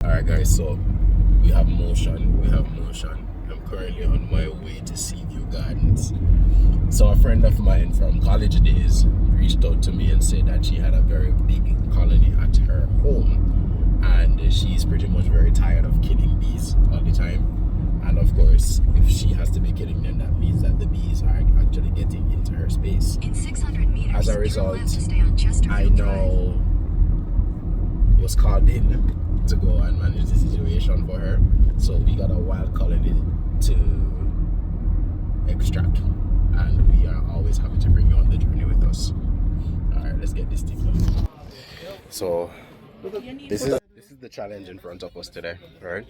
Alright guys, so we have motion. I'm currently on my way to Seaview Gardens. So a friend of mine from college days reached out to me and said that she had a very big colony at her home, and she's pretty much very tired of killing bees all the time. And of course, if she has to be killing them, that means that the bees are actually getting into her space. In 600 meters, as a result, I now now was called in to go and manage the situation for her. So we got a wild colony to extract, and we are always happy to bring you on the journey with us. Alright, let's get this thing done. So this is the challenge in front of us today, right?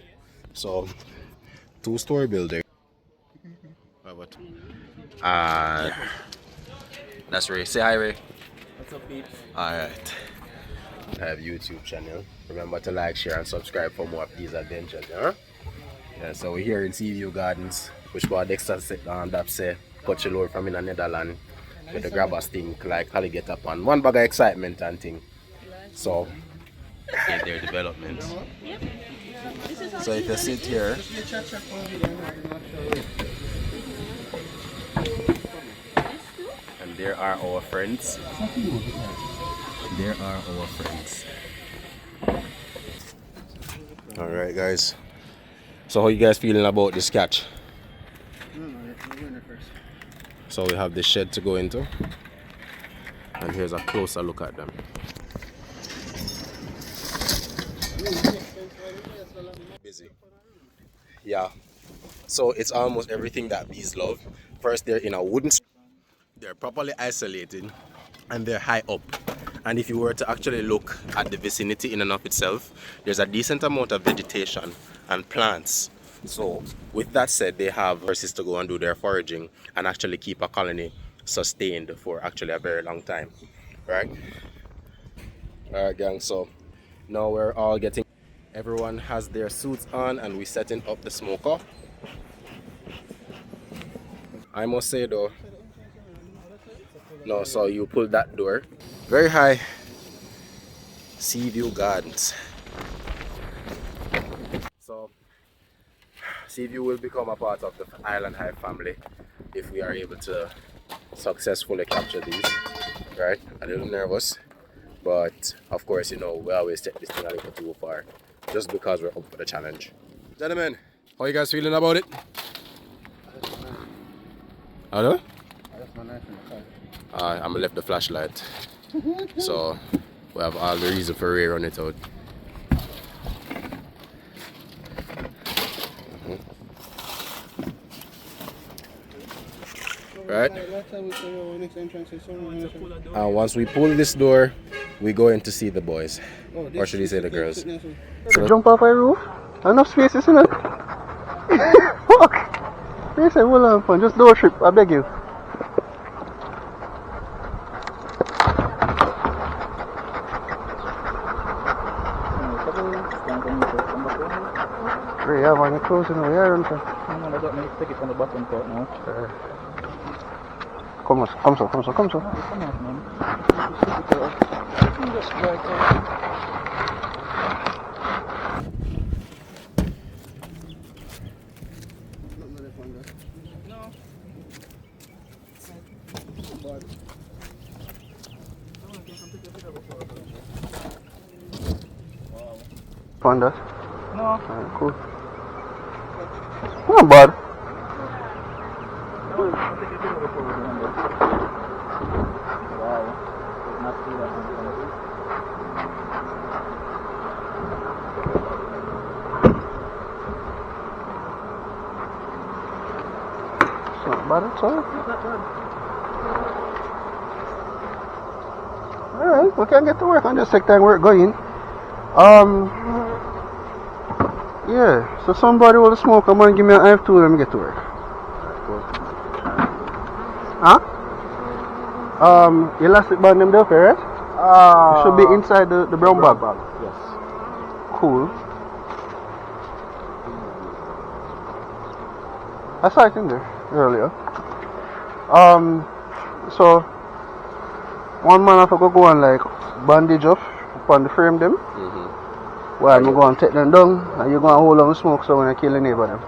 So 2-story building. What? That's Ray. Say hi, Ray. What's up, peeps? Alright. I have YouTube channel. Remember to like, share and subscribe for more of these adventures, huh? Yeah, so we're here in Seaview Gardens, which was Dexter said that say cut your load from in the Netherlands with the grabbers thing like how they get up on one bag of excitement and thing. So get their development. So if you sit here, and there are our friends. Alright guys. So how you guys feeling about this catch? So we have the shed to go into. And here's a closer look at them. Busy. Yeah. So it's almost everything that bees love. First, they're in a wooden, they're properly isolated, and they're high up. And if you were to actually look at the vicinity in and of itself, there's a decent amount of vegetation and plants. So with that said, they have resources to go and do their foraging and actually keep a colony sustained for actually a very long time, right? Alright gang, so now we're all getting, everyone has their suits on and we're setting up the smoker. I must say though, no, so you pull that door. Very high. Seaview Gardens. So Seaview will become a part of the Island Hive family if we are able to successfully capture these. Right? A little nervous, but of course, you know, we always take this thing a little too far just because we're up for the challenge. Gentlemen, how you guys feeling about it? Hello? I'm gonna left the flashlight, so we have all the reason for Ray run it out. Right? And once we pull this door, we go in to see the boys, or should we say the girls? So jump off a roof? Enough space, isn't it? Fuck! They say, hold on, fun. Just door trip, I beg you. Yeah, man, you're closing over here, aren't you? I got my ticket on the bottom part now. Come so. Come on, man. Just right there. Found that? No. Alright, cool. Not bad. It's not bad at all. Alright, we can get to work on this sector and we're going. Yeah, so somebody will smoke, come on, give me an IF2, let me get to work. Huh? Elastic band them there, right? It should be inside the brown bag. Yes. Cool. I saw it in there earlier. So one man have to go and like bandage up on the frame them. Why am I going to take them down and you going to hold on smoke so when I kill the neighbor them?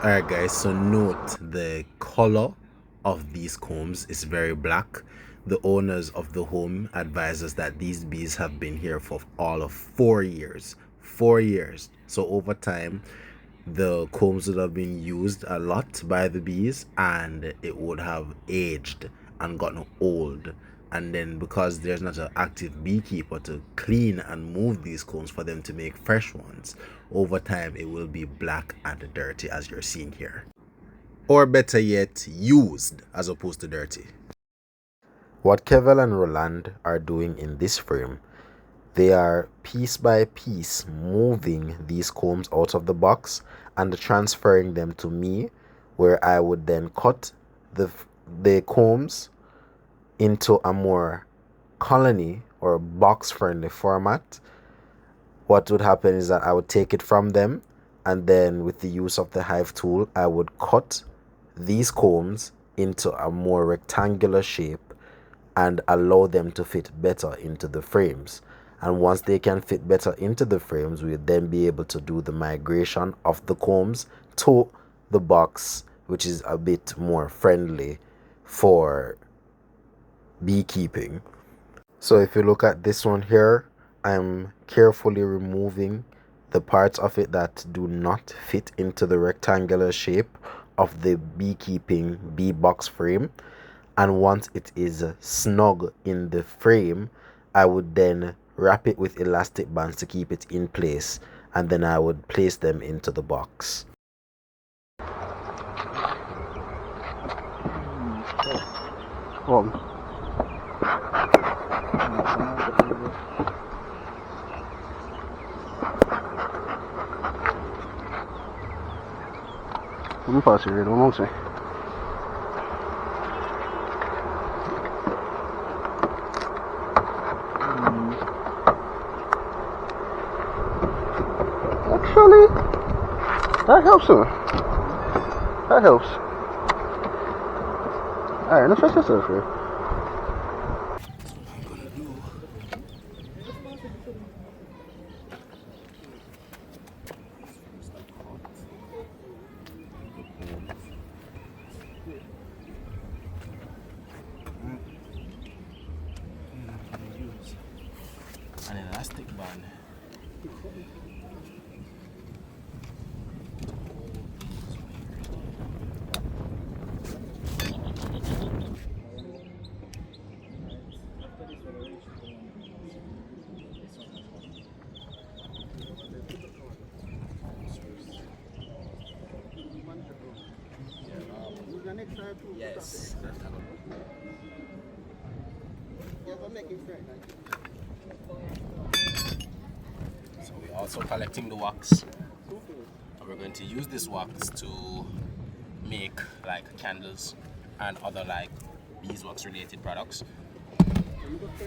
Alright guys, so note the color of these combs is very black. The owners of the home advise us that these bees have been here for all of 4 years. 4 years. So over time, the combs would have been used a lot by the bees and it would have aged and gotten old. And then because there's not an active beekeeper to clean and move these combs for them to make fresh ones, over time it will be black and dirty as you're seeing here. Or better yet, used as opposed to dirty. What Kevel and Roland are doing in this frame, they are piece by piece moving these combs out of the box and transferring them to me, where I would then cut the combs into a more colony or box friendly format. What would happen is that I would take it from them, and then with the use of the hive tool I would cut these combs into a more rectangular shape and allow them to fit better into the frames. And once they can fit better into the frames, we'll then be able to do the migration of the combs to the box, which is a bit more friendly for beekeeping. So if you look at this one here, I'm carefully removing the parts of it that do not fit into the rectangular shape of the beekeeping bee box frame. And once it is snug in the frame, I would then wrap it with elastic bands to keep it in place, and then I would place them into the box. Vamos fácil, vamos ver. Actually, that helps him. That helps. Alright, let's try yourself here. An elastic band. Yes. So we're also collecting the wax, and we're going to use this wax to make like candles and other like beeswax related products.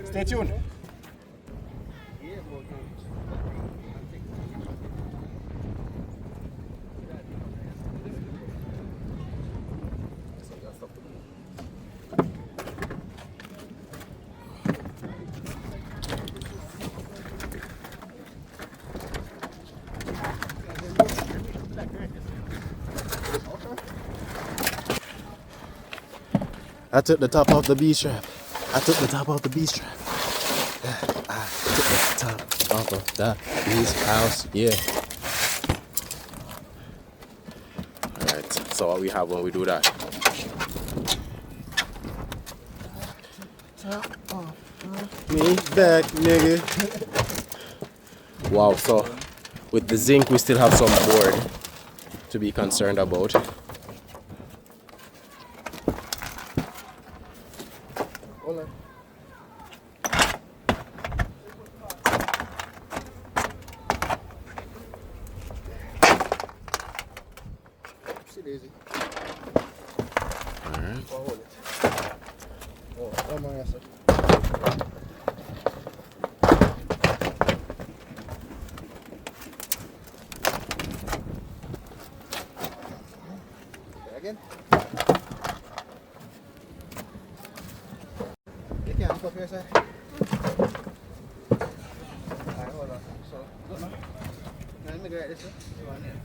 Stay tuned. I took the top off the bee strap. I took the top off the bee strap. I took the top off of the bee's house. Yeah. Alright, so what we have when we do that? Top off. Me back, nigga. Wow, so with the zinc we still have some board to be concerned about. Again? Get your hand up here, sir. So, look now. Let me get this. Go on here.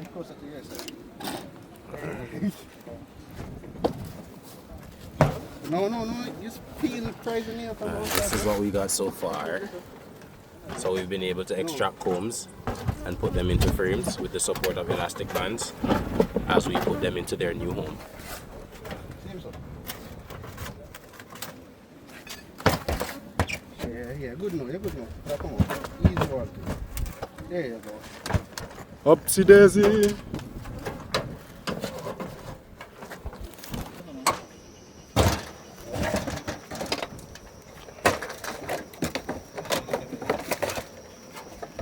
Be closer to your side. No. Just peel fries in here from the This is what we got so far. So we've been able to extract combs and put them into frames with the support of elastic bands as we put them into their new home. Yeah, good now, now. Come on, easy work. There you go. Upsy daisy!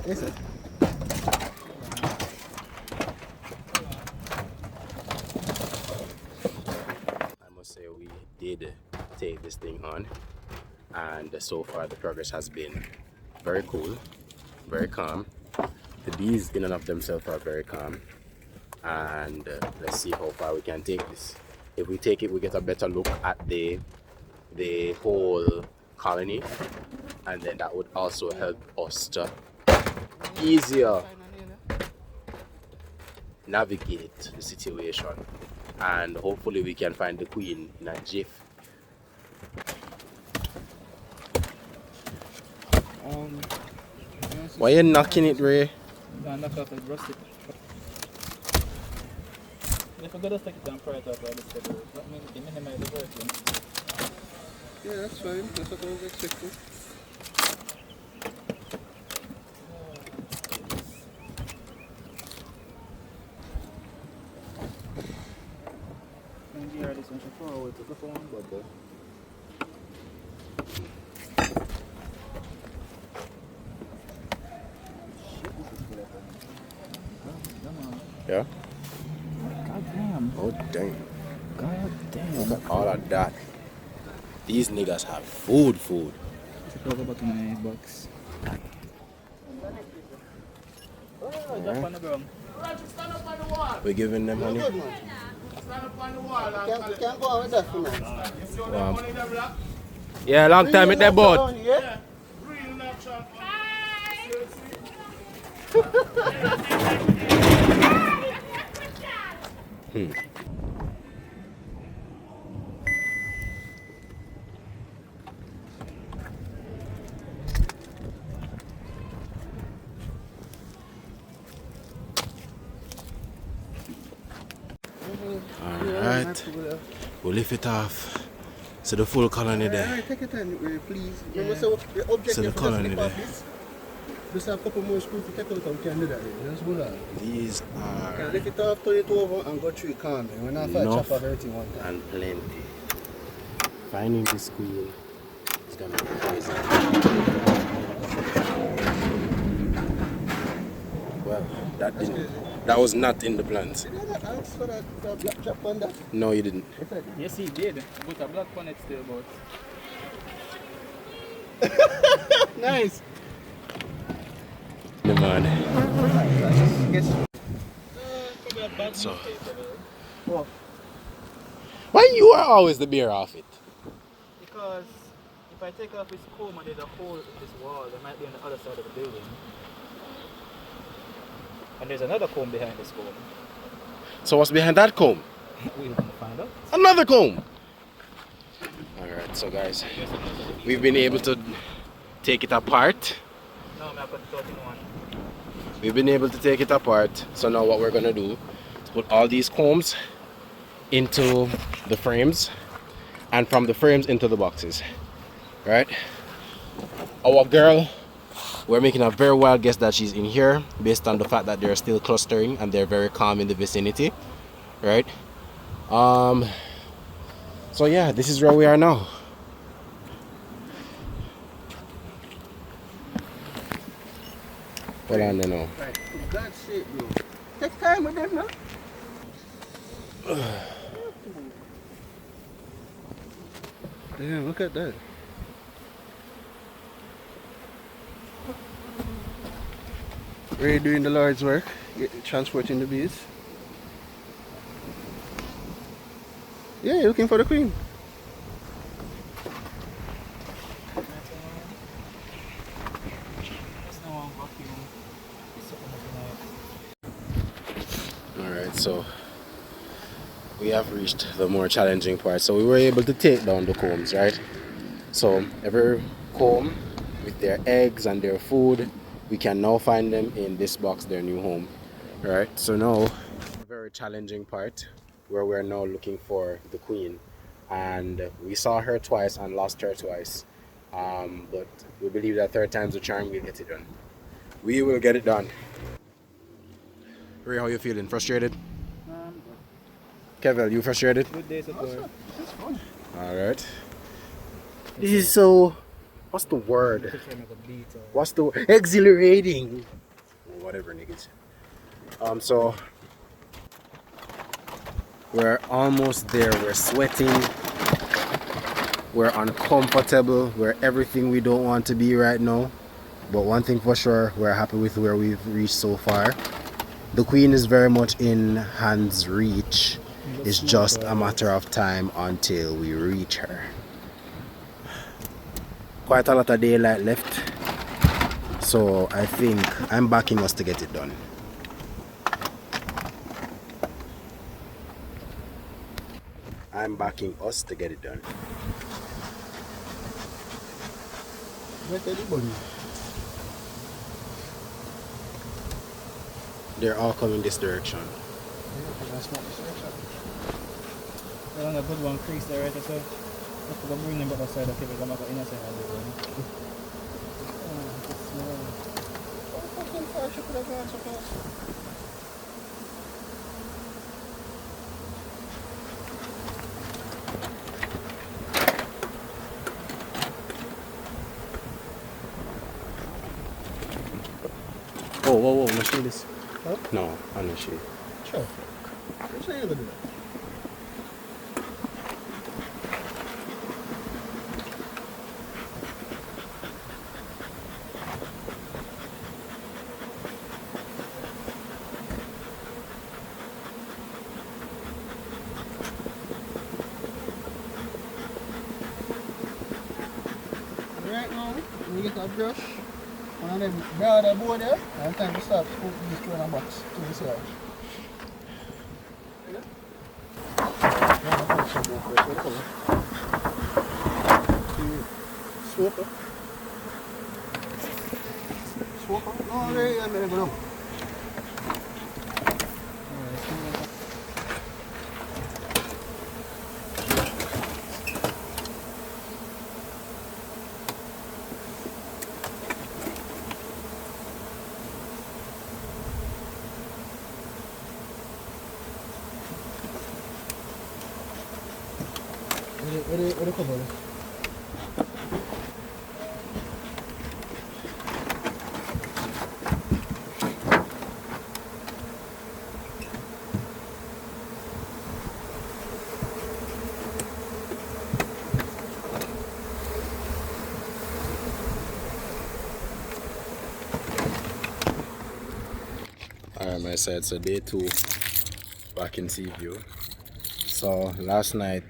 Yes, sir. I must say we did take this thing on, and so far the progress has been very cool, very calm. The bees in and of themselves are very calm, and let's see how far we can take this. If we take it, we get a better look at the whole colony, and then that would also help us to easier navigate the situation, and hopefully we can find the queen in a jiff. Why you knocking it, Ray? I'm not off the rustic. If I gotta take it down prior to that means they minimize the work. Yeah, that's fine. That's what I was expecting. This one should forward to the phone, but Yeah? God damn. Oh dang. God damn. Look at all of that. These niggas have food. Let's go back in my box. Jump on the ground. We're giving them honey. Good, man. Can't go on with that for now. Wow. Yeah, long time with that boat. Yeah? Alright. We'll lift it off. So the full colony there. Alright, take your time, please. Remember, so the objective So the is colony just there. this. Just have a couple more screws to take out and we can do that. Just go down. These Can are lift it off, turn it over and go through it calmly. We're not going to enough chop off everything one time. and plenty. Finding this queen is gonna be crazy. Well, that was not in the plans. Did I not ask for that black chop on that? No, you didn't. Yes, I did. Yes, he did. But a black bonnet still, but. Nice. The man. Yes. So, Oh, why you are always the bear of it? Because if I take off this comb and there's a hole in this wall, there might be on the other side of the building. And there's another comb behind this comb. So what's behind that comb? We're going to find out. Another comb. Alright, so guys, we've been able to take it apart. No, I'm not going to put it in one. We've been able to take it apart. So now what we're gonna do is put all these combs into the frames, and from the frames into the boxes. Right? Our girl, we're making a very wild guess that she's in here based on the fact that they're still clustering and they're very calm in the vicinity. Right? So yeah, this is where we are now. Hold on, no. right. For God's sake, bro. Take time with them, no? Damn, look at that. We're doing the Lord's work, transporting the bees. Yeah, you're looking for the queen. Alright, so we have reached the more challenging part. So we were able to take down the combs, right? So every comb with their eggs and their food, we can now find them in this box, their new home. Right, so now a very challenging part where we're now looking for the queen, and we saw her twice and lost her twice, but we believe that third time's the charm. We'll get it done. We will get it done. Ray, how you feeling? Frustrated? Kevin, you frustrated? Good day, support. It's fun. All right. This is so. What's the word? What's the exhilarating? Whatever, niggas. So we're almost there. We're sweating. We're uncomfortable. We're everything we don't want to be right now. But one thing for sure, we're happy with where we've reached so far. The queen is very much in hand's reach. It's just a matter of time until we reach her. Quite a lot of daylight left. So I think I'm backing us to get it done. I'm backing us to get it done. Where's everybody? They're all coming this direction. That's not the section. I don't know, put one crease there, right? So, if we bring them back outside, okay, we're going to go inside and do one. Fucking far, she could have gone so fast. Oh, whoa, no shade this. Huh? No, I'm not shade. Sure. What's the other do that? Right now, we get a brush, one of them broader board there, and time to start putting this through in a box to the side. Swoper. Swoper? No, there you go. What do you cover? Alright, my side, so day 2 back in Seaview. So last night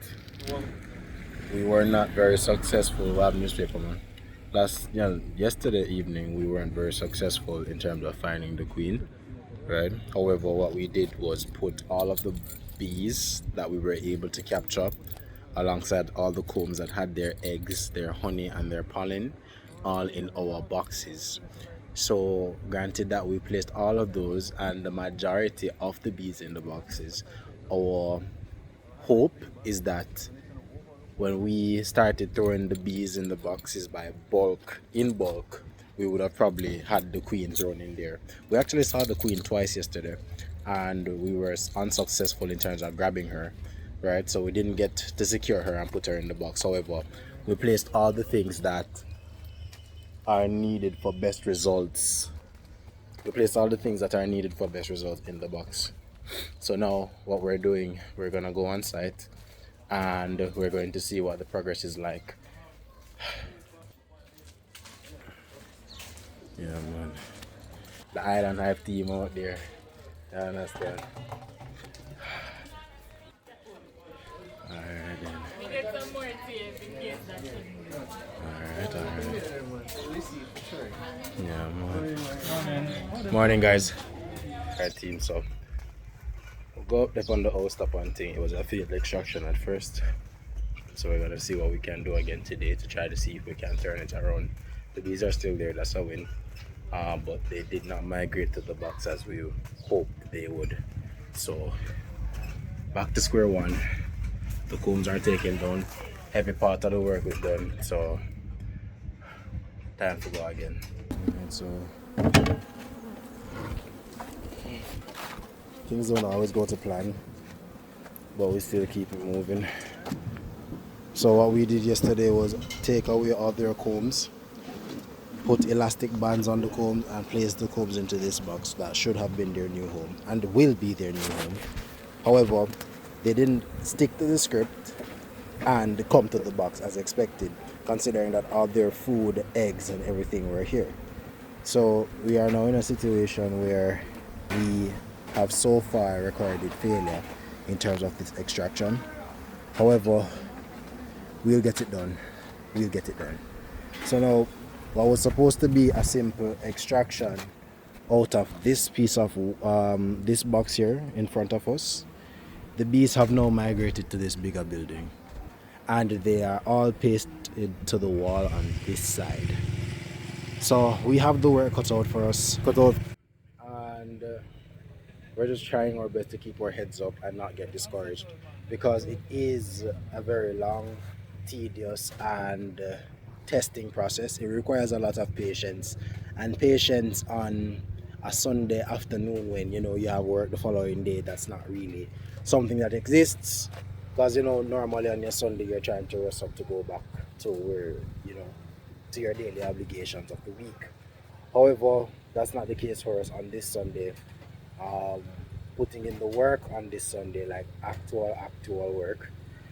we were not very successful. We have newspaper man. Yesterday evening we weren't very successful in terms of finding the queen, right? However, what we did was put all of the bees that we were able to capture alongside all the combs that had their eggs, their honey and their pollen all in our boxes. So granted that we placed all of those and the majority of the bees in the boxes, our hope is that when we started throwing the bees in the boxes in bulk, we would have probably had the queen thrown in there. We actually saw the queen twice yesterday and we were unsuccessful in terms of grabbing her, right? So we didn't get to secure her and put her in the box. However, we placed all the things that are needed for best results. We placed all the things that are needed for best results in the box. So now what we're doing, we're gonna go on site and we're going to see what the progress is like. Yeah, man. The Island Hive team out there. You understand? Alright then. We get some more tape in case that's it. Alright. Yeah, man. Morning, guys. Alright, team. So Go up there on the house top and thing. It was a field extraction at first. So we're gonna see what we can do again today to try to see if we can turn it around. The bees are still there, that's a win. But they did not migrate to the box as we hoped they would. So back to square one. The combs are taken down. Heavy part of the work is done. So time to go again. Alright, so things don't always go to plan, but we still keep it moving. So what we did yesterday was take away all their combs, put elastic bands on the combs, and place the combs into this box that should have been their new home and will be their new home. However, they didn't stick to the script and come to the box as expected, considering that all their food, eggs, and everything were here. So we are now in a situation where we have so far recorded failure in terms of this extraction. However, we'll get it done. We'll get it done. So now, what was supposed to be a simple extraction out of this piece of this box here in front of us, the bees have now migrated to this bigger building, and they are all pasted to the wall on this side. So we have the work cut out for us, and we're just trying our best to keep our heads up and not get discouraged, because it is a very long, tedious, and testing process. It requires a lot of patience, and patience on a Sunday afternoon when you have work the following day. That's not really something that exists, because normally on your Sunday you're trying to rest up to go back to where to your daily obligations of the week. However, that's not the case for us on this Sunday. Putting in the work on this Sunday, like actual work.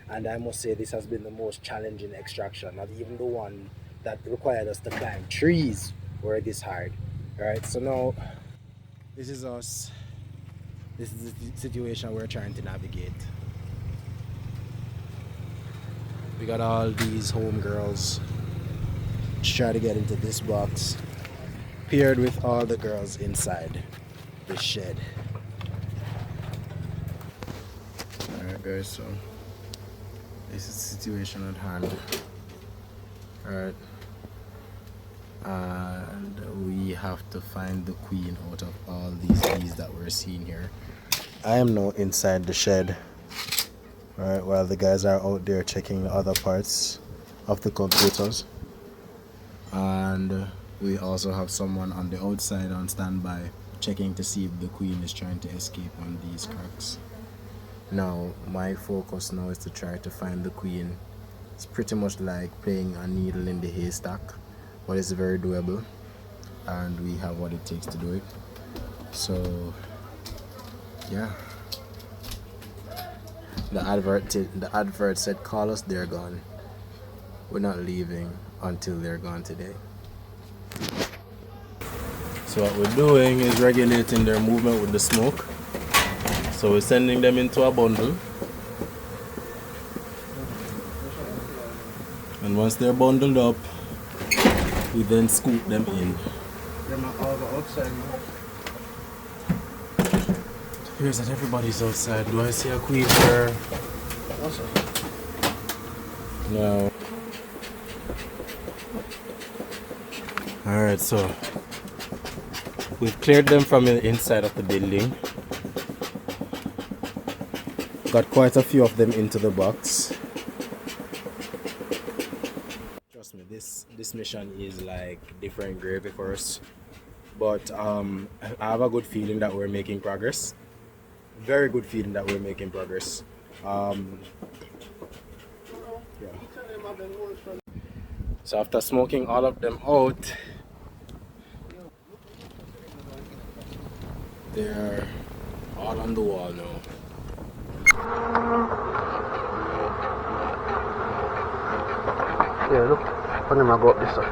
And I must say this has been the most challenging extraction, not even the one that required us to climb trees were this hard. Alright, so now this is us. This is the situation we're trying to navigate. We got all these homegirls to try to get into this box, paired with all the girls inside the shed. Alright guys, so this is the situation at hand. Alright. And we have to find the queen out of all these bees that we're seeing here. I am now inside the shed. Alright, while the guys are out there checking the other parts of the computers. And we also have someone on the outside on standby checking to see if the queen is trying to escape on these cracks. Now, my focus now is to try to find the queen. It's pretty much like playing a needle in the haystack, but it's very doable, and we have what it takes to do it. So, yeah. The advert said, "Call us, they're gone." We're not leaving until they're gone today. So what we're doing is regulating their movement with the smoke. So we're sending them into a bundle, and once they're bundled up, we then scoop them in. Them are all outside now. It appears that everybody's outside. Do I see a queen here? Also, No. Alright, so we've cleared them from the inside of the building. Got quite a few of them into the box. Trust me, this mission is like different gravy for us. But I have a good feeling that we're making progress. Very good feeling that we're making progress. Yeah. So after smoking all of them out, they're all on the wall now. yeah, look, when them go up this side.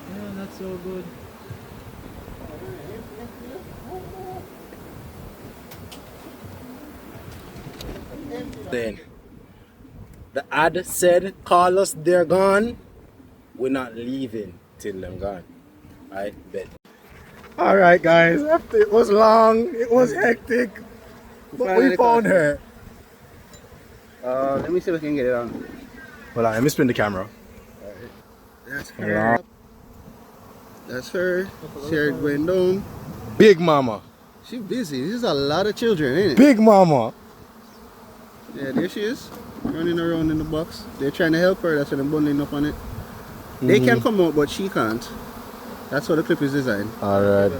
Yeah, that's so good. Empty Then the ad said, call us, they're gone. We're not leaving till them gone. Alright, bet. Alright guys, after it was long, it was hectic. But we found her. Let me see if I can get it on. Hold on, let me spin the camera. That's her. That's her. See her going down. Big mama. She busy. This is a lot of children, ain't it? Big mama. Yeah, there she is. Running around in the box. They're trying to help her. That's why they're bundling up on it. They can come out, but she can't. That's how the clip is designed. Alright.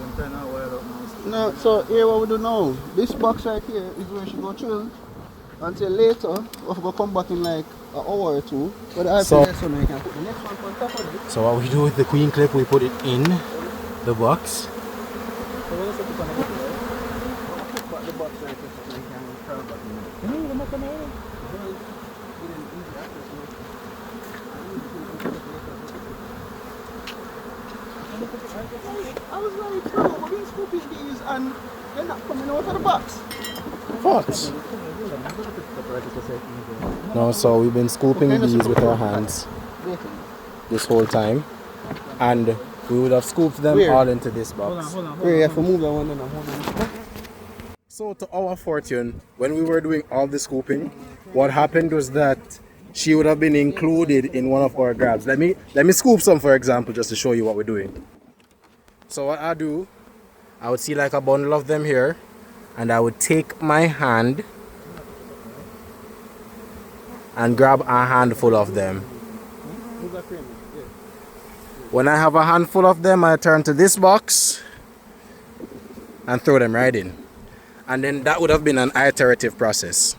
No, so here what we do now. This box right here is where she go chill until later. We're going to come back in like an hour or two. But I So- so we can put the next one on top of it. So what we do with the queen clip, we put it in the box. So we're going to put the box right here so we can travel back in there. I was like, bro, we're being scooping these and they're not coming out of the box. What? No, so we've been scooping these with our hands this whole time. And we would have scooped them Where? all into this box. Where you have to move that one then. Hold on. So to our fortune, when we were doing all the scooping, what happened was that she would have been included in one of our grabs. Let me scoop some, for example, just to show you what we're doing. So what I do, I would see like a bundle of them here, and I would take my hand and grab a handful of them. When I have a handful of them, I turn to this box and throw them right in. And then that would have been an iterative process.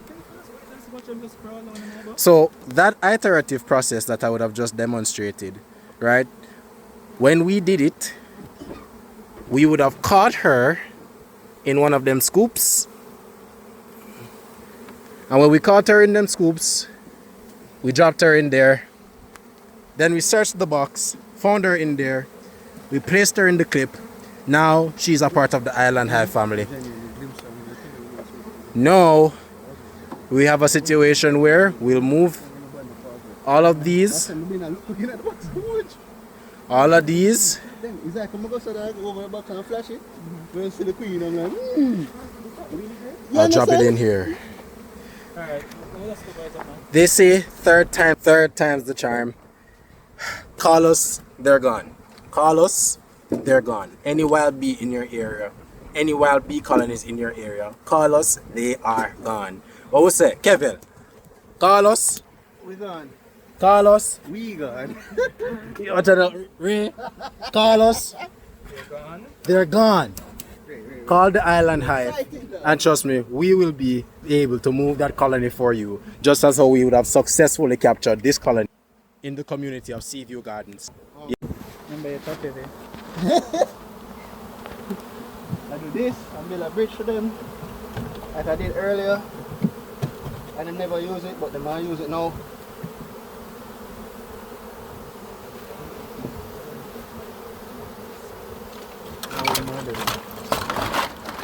So that iterative process that I would have just demonstrated, right? When we did it, we would have caught her in one of them scoops. And when we caught her in them scoops, we dropped her in there. Then we searched the box, found her in there. We placed her in the clip. Now she's a part of the Island High family. Now we have a situation where we'll move all of these. All of these. Is that come over the box and flash it? When you see the queen, I'm like, I'll drop it in here. Alright, let's go right up now. They say third time's the charm. Call us, they're gone. Call us, they're gone. Any wild bee in your area, any wild bee colonies in your area, call us, they are gone. What we say, Kevin? Call us, we gone. call us. We gone. You want to ring? Call us, they're gone. Call the Island High, and trust me, we will be able to move that colony for you, just as how we would have successfully captured this colony in the community of Seaview Gardens. Remember your top of it. I do this and build a bridge for them, like I did earlier. And they never use it, but they might use it now.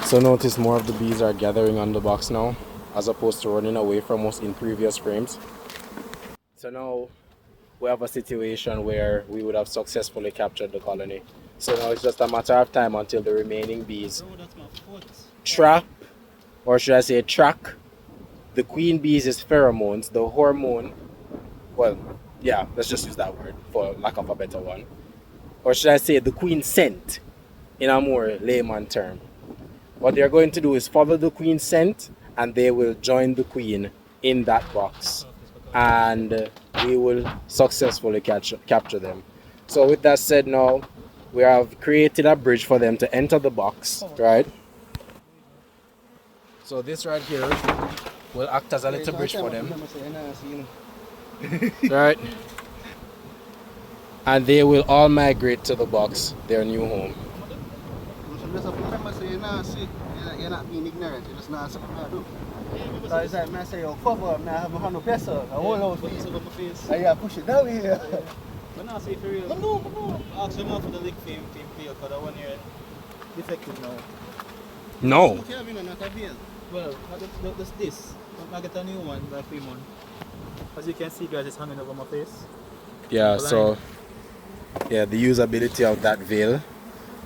So notice more of the bees are gathering on the box now, as opposed to running away from us in previous frames. So now we have a situation where we would have successfully captured the colony. So now it's just a matter of time until the remaining bees trap, or should I say track, the queen bees' pheromones, the hormone, well, yeah, let's just use that word for lack of a better one. Or should I say the queen scent, in a more layman term. What they're going to do is follow the queen scent, and they will join the queen in that box. And we will successfully capture them. So with that said, now we have created a bridge for them to enter the box, right? So this right here will act as a little bridge for them, right? And they will all migrate to the box, their new home. You're not being ignorant, you're just not something to do. So it's like, I say, yo, cover, I have 100 pesos, I hold out for you. And you push it down here. But now, say for real. No. Ask them now for the lick fame play, because that 1 year defective now. No. Kevin, not a veil. Well, this. I get a new one, like 3 months. As you can see, guys, it's hanging over my face. Yeah, Blind. so yeah, the usability of that veil.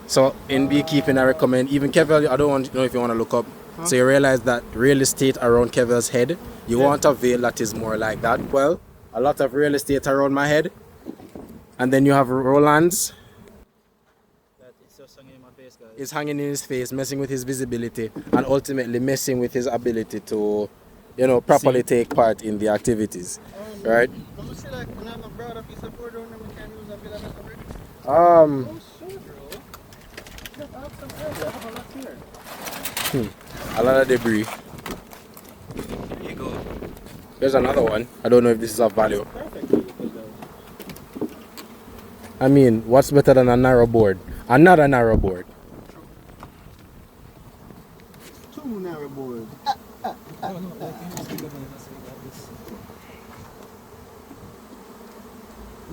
So in beekeeping, I recommend even Kevel. I don't want to know if you want to look up. So you realize that real estate around Kevel's head, you want a veil that is more like that. Well, a lot of real estate around my head, and then you have Roland's. That it's just hanging in my face, guys. It's hanging in his face, messing with his visibility, and ultimately messing with his ability to, you know, properly take part in the activities, right? Let me see, like, when I'm a broad of piece of board, we can use a bit of it. Um, Oh, sure, bro. Just have some area. I have a lot here. a lot of debris. Here you go. There's another one. I don't know if this is of value. Perfect. I mean, what's better than a narrow board? Another narrow board. Two narrow boards.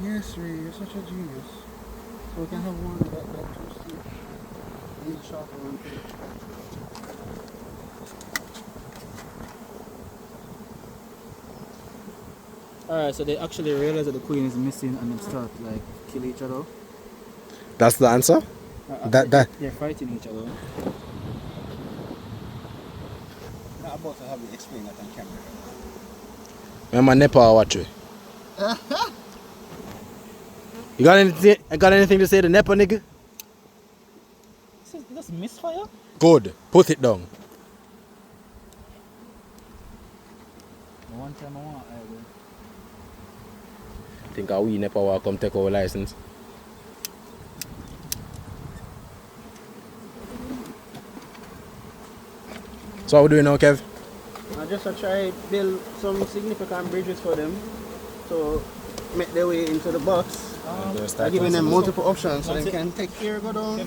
Yes, Ray, you're such a genius. So we can have one that twisty. Need a sharper one too. Alright, so they actually realize that the queen is missing and they start like kill each other. That's the answer? They're fighting each other. Not about to have you explain that on camera. I'm a Nepal watcher. You got anything to say to Nepa, nigga? This misfire? Good. Put it down. One time I want Think we Nepa will come take our license. So what we doing now, Kev? I just try build some significant bridges for them to make their way into the box. I'm giving them multiple options so they can take here, go down.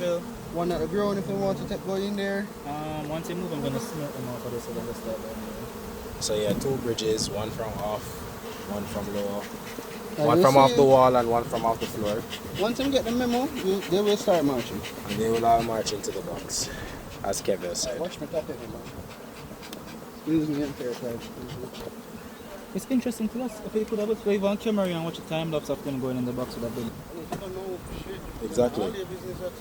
One at the ground if they want to go in there. Once they move, I'm gonna smoke them out for this, so they'll start there. So yeah, 2 bridges, one from off, one from lower. And One you from see, off the wall and one from off the floor. Once they get the memo, they will start marching. And they will all march into the box, as Kevin said. Watch me tap it, man. Excuse me, I'm terrified. It's interesting to us. If you could have a flavor on camera and watch a time lapse of them going in the box, would have been. I don't know shit. Exactly. All their business at.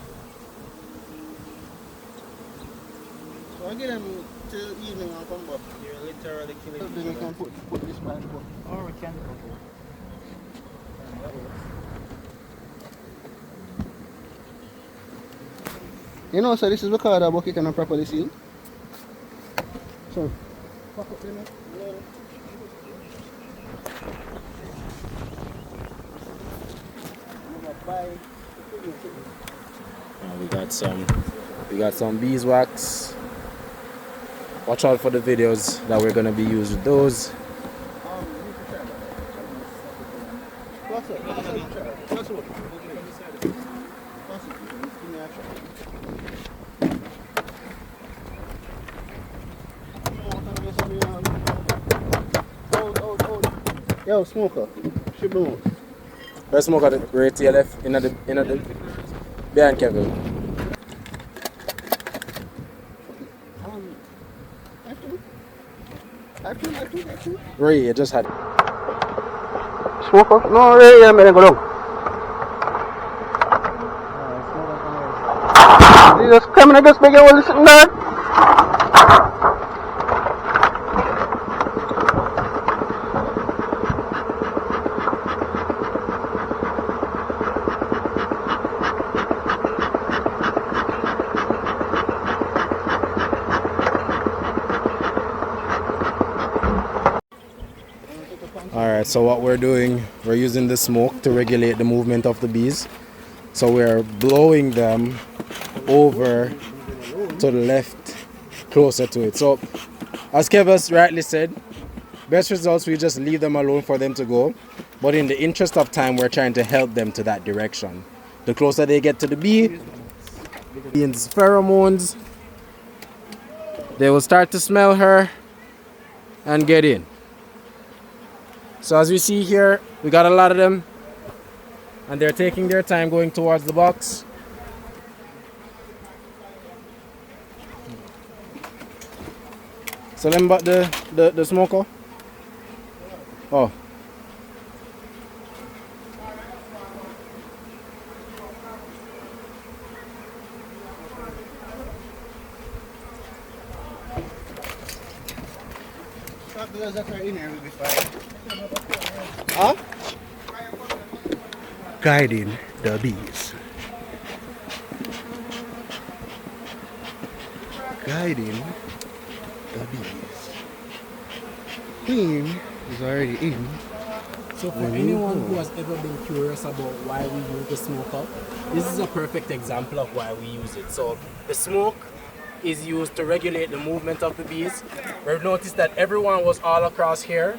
So I get them till evening and come back. You're literally killing Then we can put this back. Or we can go. You know, so this is because the bucket cannot properly sealed. So, pack up there now. We got some beeswax. Watch out for the videos that we're gonna be using with those. Yo, smoker. Ship them out. Let's smoke at the right to your left, in the behind Kevin. Actually. Ray, you just had it. Smoker? No, Ray, I'm gonna go down. Jesus, come and just make it listen there. Alright, so what we're doing, we're using the smoke to regulate the movement of the bees. So we're blowing them over to the left, closer to it. So, as Kevin rightly said, best results, we just leave them alone for them to go. But in the interest of time, we're trying to help them to that direction. The closer they get to the bee, bees pheromones, they will start to smell her and get in. So as we see here, we got a lot of them, and they're taking their time going towards the box. So then but the smoker? Oh. Those that are in here will be fine. Huh? Guiding the bees. Guiding the bees. Queen is already in. So for anyone who has ever been curious about why we use the smoker, this is a perfect example of why we use it. So the smoke is used to regulate the movement of the bees. We've noticed that everyone was all across here.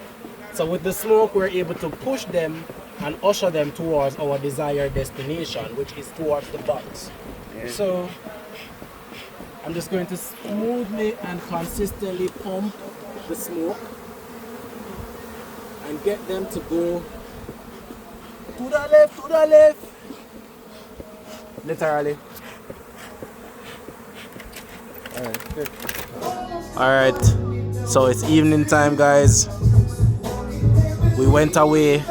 So with the smoke, we're able to push them and usher them towards our desired destination, which is towards the box. So I'm just going to smoothly and consistently pump the smoke and get them to go to the left. Literally. Alright, so it's evening time, guys. We went away,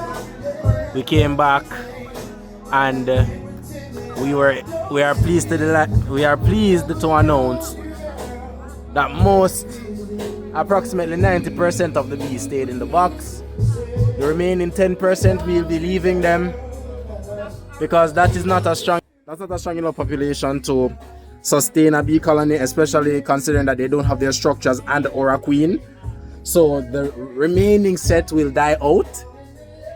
we came back, and we are pleased to announce that approximately 90% of the bees stayed in the box. The remaining 10% we'll be leaving them because that's not a strong enough population to sustain a bee colony, especially considering that they don't have their structures and or a queen. So the remaining set will die out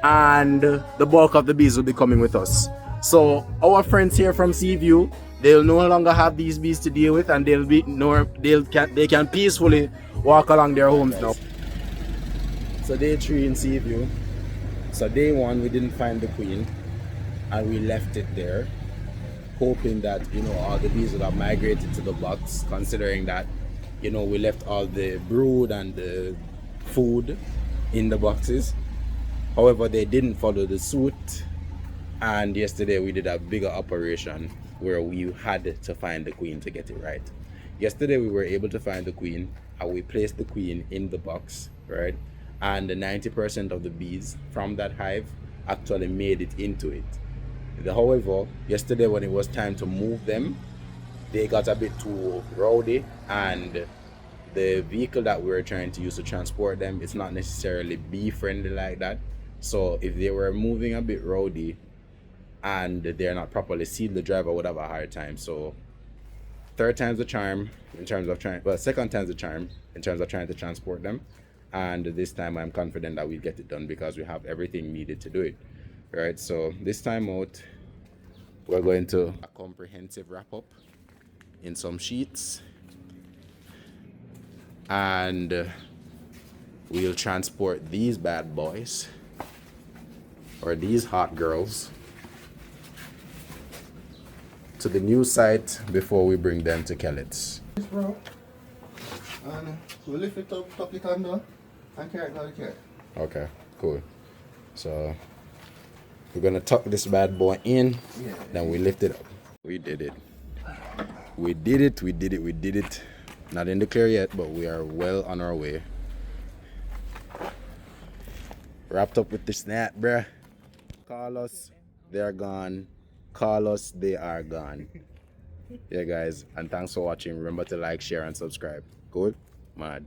and the bulk of the bees will be coming with us. So our friends here from Seaview, they'll no longer have these bees to deal with, and they can peacefully walk along their homes now. So day 3 in Seaview. So day 1 we didn't find the queen and we left it there, hoping that all the bees would have migrated to the box, considering that we left all the brood and the food in the boxes. However, they didn't follow the suit, and yesterday we did a bigger operation where we had to find the queen to get it right. Yesterday we were able to find the queen and we placed the queen in the box, right? And 90% of the bees from that hive actually made it into it. However, yesterday when it was time to move them, they got a bit too rowdy, and the vehicle that we were trying to use to transport them, it's not necessarily bee friendly like that. So if they were moving a bit rowdy and they're not properly sealed, the driver would have a hard time. So second time's the charm in terms of trying to transport them. And this time I'm confident that we'll get it done because we have everything needed to do it. Right, so this time out, we're going to a comprehensive wrap up in some sheets, and we'll transport these bad boys, or these hot girls, to the new site before we bring them to Kellett's. Bro. And we'll lift it up, tuck it under, and carry it down the carrot. Okay, cool. So we're gonna tuck this bad boy in, then we lift it up. We did it. We did it. Not in the clear yet, but we are well on our way. Wrapped up with the snap, bruh. Call us, they're gone. Call us, they are gone. Yeah, guys, and thanks for watching. Remember to like, share, and subscribe. Cool? Mad.